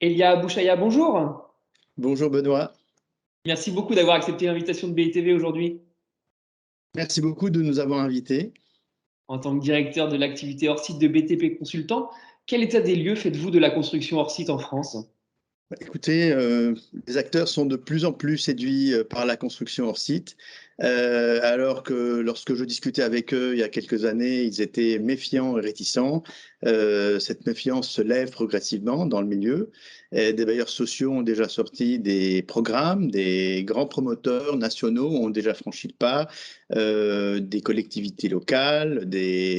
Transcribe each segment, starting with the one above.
Elia Bouchaya, bonjour. Bonjour Benoît, Merci beaucoup d'avoir accepté l'invitation de BITV aujourd'hui. merci beaucoup de nous avoir invités. En tant que directeur de l'activité hors site de BTP Consultant, quel état des lieux faites-vous de la construction hors site en France? Écoutez, les acteurs sont de plus en plus séduits par la construction hors site, alors que lorsque je discutais avec eux il y a quelques années, ils étaient méfiants et réticents. Cette méfiance se lève progressivement dans le milieu. Et des bailleurs sociaux ont déjà sorti des programmes, des grands promoteurs nationaux ont déjà franchi le pas, des collectivités locales,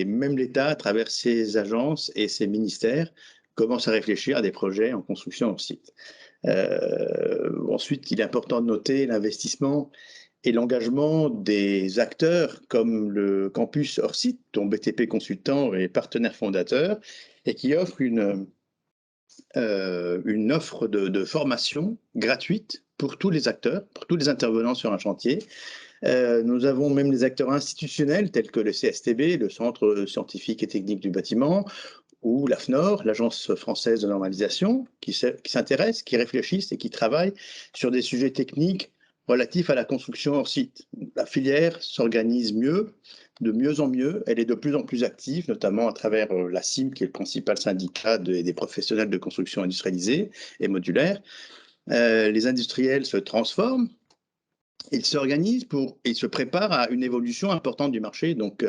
même l'État à travers ses agences et ses ministères commence à réfléchir à des projets en construction hors site. Ensuite, il est important de noter l'investissement et l'engagement des acteurs comme le campus hors site, dont BTP Consultant est partenaire fondateur, et qui offre une offre de formation gratuite pour tous les acteurs, pour tous les intervenants sur un chantier. Nous avons même des acteurs institutionnels tels que le CSTB, le Centre scientifique et technique du bâtiment, ou l'AFNOR, l'Agence française de normalisation, qui s'intéressent, qui réfléchissent et qui travaillent sur des sujets techniques relatifs à la construction hors site. La filière s'organise mieux, de mieux en mieux. Elle est de plus en plus active, notamment à travers la CIM, qui est le principal syndicat des professionnels de construction industrialisée et modulaire. Les industriels se transforment. Ils s'organisent ils se préparent à une évolution importante du marché. Donc,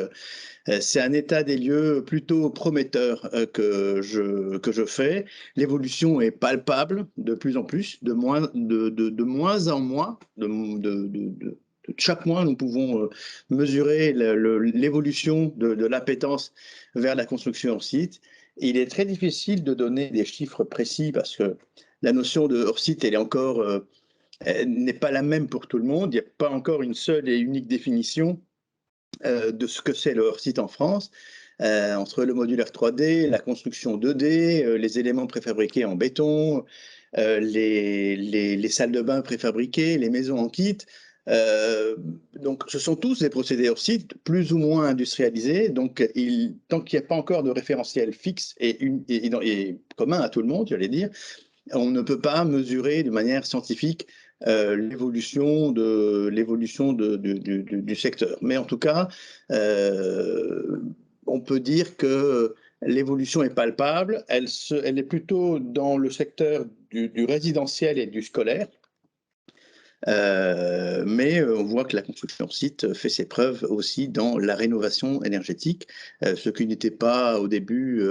c'est un état des lieux plutôt prometteur que je fais. L'évolution est palpable de plus en plus, de moins en moins. Chaque mois, nous pouvons mesurer l'évolution de l'appétence vers la construction hors site. Il est très difficile de donner des chiffres précis parce que la notion de hors site, elle n'est pas la même pour tout le monde. Il n'y a pas encore une seule et unique définition de ce que c'est le hors-site en France, entre le modulaire 3D, la construction 2D, les éléments préfabriqués en béton, les salles de bain préfabriquées, les maisons en kit. Donc, ce sont tous des procédés hors-site, plus ou moins industrialisés. Donc, tant qu'il n'y a pas encore de référentiel fixe et commun à tout le monde, j'allais dire, on ne peut pas mesurer de manière scientifique l'évolution du secteur. Mais en tout cas, on peut dire que l'évolution est palpable. Elle est plutôt dans le secteur du résidentiel et du scolaire. Mais on voit que la construction site fait ses preuves aussi dans la rénovation énergétique, ce qui n'était pas au début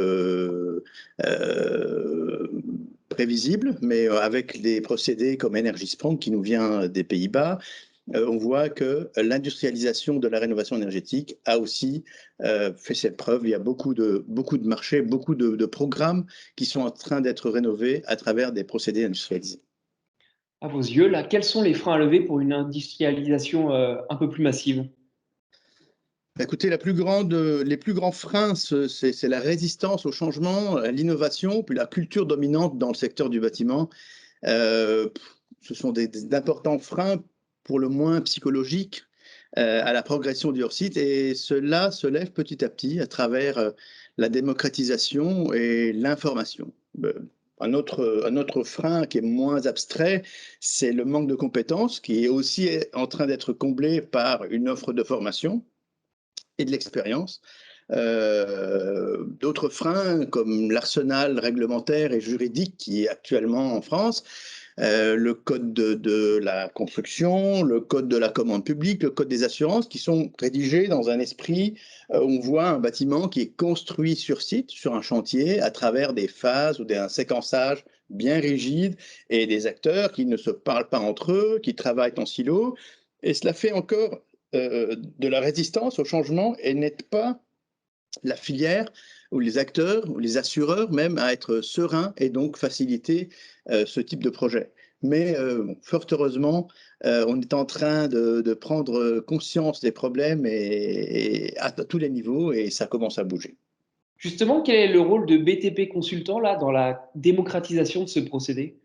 prévisible, mais avec des procédés comme Energisprong qui nous vient des Pays-Bas, on voit que l'industrialisation de la rénovation énergétique a aussi fait ses preuves. Il y a beaucoup de marchés, beaucoup de programmes qui sont en train d'être rénovés à travers des procédés industrialisés. À vos yeux, là, quels sont les freins à lever pour une industrialisation un peu plus massive? Écoutez, les plus grands freins, c'est la résistance au changement, à l'innovation, puis la culture dominante dans le secteur du bâtiment. Euh, Ce sont d'importants freins, pour le moins psychologiques, à la progression du hors-site. Et cela se lève petit à petit à travers la démocratisation et l'information. Un autre frein qui est moins abstrait, c'est le manque de compétences, qui est aussi en train d'être comblé par une offre de formation et de l'expérience. D'autres freins, comme l'arsenal réglementaire et juridique qui est actuellement en France, le code de la construction, le code de la commande publique, le code des assurances, qui sont rédigés dans un esprit où on voit un bâtiment qui est construit sur site, sur un chantier, à travers des phases ou un séquençage bien rigide et des acteurs qui ne se parlent pas entre eux, qui travaillent en silo. Et cela fait encore de la résistance au changement et n'aide pas la filière ou les acteurs ou les assureurs même à être sereins et donc faciliter ce type de projet. Mais fort heureusement, on est en train de prendre conscience des problèmes et à tous les niveaux et ça commence à bouger. Justement, quel est le rôle de BTP Consultant là, dans la démocratisation de ce procédé?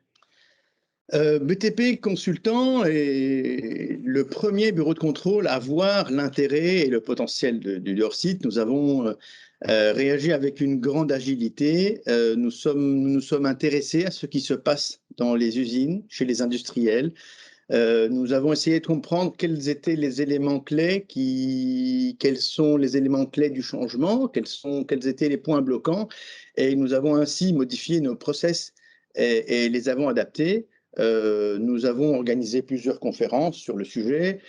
BTP Consultant est le premier bureau de contrôle à voir l'intérêt et le potentiel du hors-site. Nous avons réagi avec une grande agilité. Nous nous sommes intéressés à ce qui se passe dans les usines, chez les industriels. Nous avons essayé de comprendre quels étaient les éléments clés, quels sont les éléments clés du changement, quels étaient les points bloquants, et nous avons ainsi modifié nos process et les avons adaptés. Nous avons organisé plusieurs conférences sur le sujet.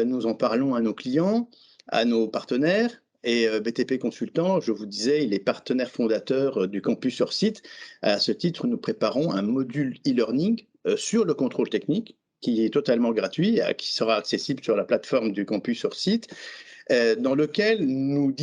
Nous en parlons à nos clients, à nos partenaires. Et BTP Consultant, je vous disais, il est partenaire fondateur du campus sur site. À ce titre, nous préparons un module e-learning sur le contrôle technique qui est totalement gratuit, qui sera accessible sur la plateforme du campus sur site, dans lequel nous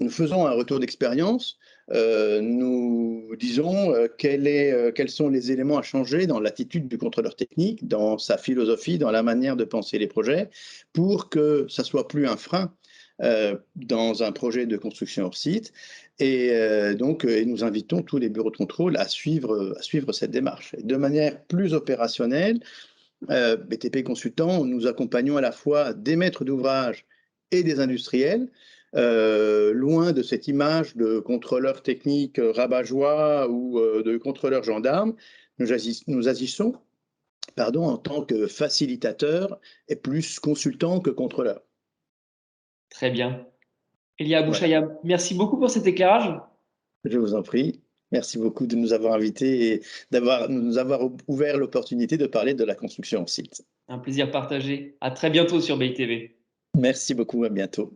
faisons un retour d'expérience, nous disons quels sont les éléments à changer dans l'attitude du contrôleur technique, dans sa philosophie, dans la manière de penser les projets, pour que ça soit plus un frein dans un projet de construction hors site. Et nous invitons tous les bureaux de contrôle à suivre cette démarche. Et de manière plus opérationnelle, BTP Consultant, nous accompagnons à la fois des maîtres d'ouvrage et des industriels, loin de cette image de contrôleur technique rabat-joie ou de contrôleur gendarme. Nous agissons en tant que facilitateur et plus consultant que contrôleur. Très bien. Elia Voilà. Abouchaya, merci beaucoup pour cet éclairage. Je vous en prie. Merci beaucoup de nous avoir invités et de nous avoir ouvert l'opportunité de parler de la construction en site. Un plaisir partagé. À très bientôt sur BITV. Merci beaucoup, à bientôt.